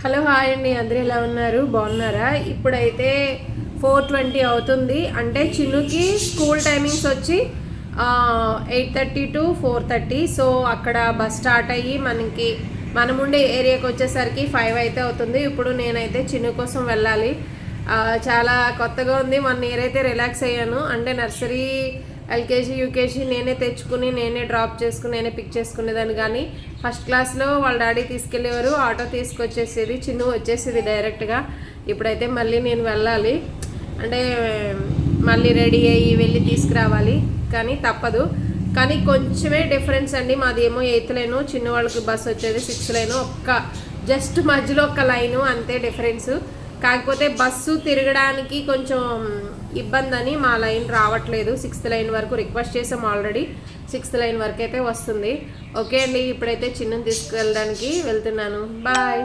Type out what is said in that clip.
Hello hi అండి, అందరూ ఎలా ఉన్నారు? బాగున్నారా? ఇప్పుడైతే 4:20 అవుతుంది. అంటే చిన్నుకి స్కూల్ టైమింగ్స్ వచ్చి 8:30 to 4:30. సో అక్కడ బస్ స్టార్ట్ అయ్యి మనం ఉండే ఏరియాకి వచ్చేసరికి 5 అయితే అవుతుంది. ఇప్పుడు నేనైతే చిన్ను కోసం వెళ్ళాలి. చాలా కొత్తగా ఉంది. 1 year అయితే రిలాక్స్ అయ్యాను. అంటే నర్సరీ, ఎల్కేజీ, యూకేజీ నేనే తెచ్చుకుని, నేనే డ్రాప్ చేసుకుని, నేనే పిక్ చేసుకునేదాన్ని. కానీ ఫస్ట్ క్లాస్లో వాళ్ళ డాడీ తీసుకెళ్ళేవారు, ఆటో తీసుకొచ్చేసేది, చిన్ను వచ్చేసేది డైరెక్ట్గా. ఇప్పుడైతే మళ్ళీ నేను వెళ్ళాలి, అంటే మళ్ళీ రెడీ అయ్యి వెళ్ళి తీసుకురావాలి. కానీ తప్పదు. కానీ కొంచెమే డిఫరెన్స్ అండి. మాది ఏమో 8th లైను, చిన్న వాళ్ళకి బస్సు వచ్చేది 6th లైను. జస్ట్ మధ్యలో ఒక లైను అంతే డిఫరెన్స్. కాకపోతే బస్సు తిరగడానికి కొంచెం ఇబ్బంది అని మా లైన్ రావట్లేదు. 6th లైన్ వరకు రిక్వెస్ట్ చేసాం ఆల్రెడీ. 6th లైన్ వరకు అయితే వస్తుంది. ఓకే అండి, ఇప్పుడైతే చిన్నని తీసుకెళ్ళడానికి వెళ్తున్నాను. బాయ్.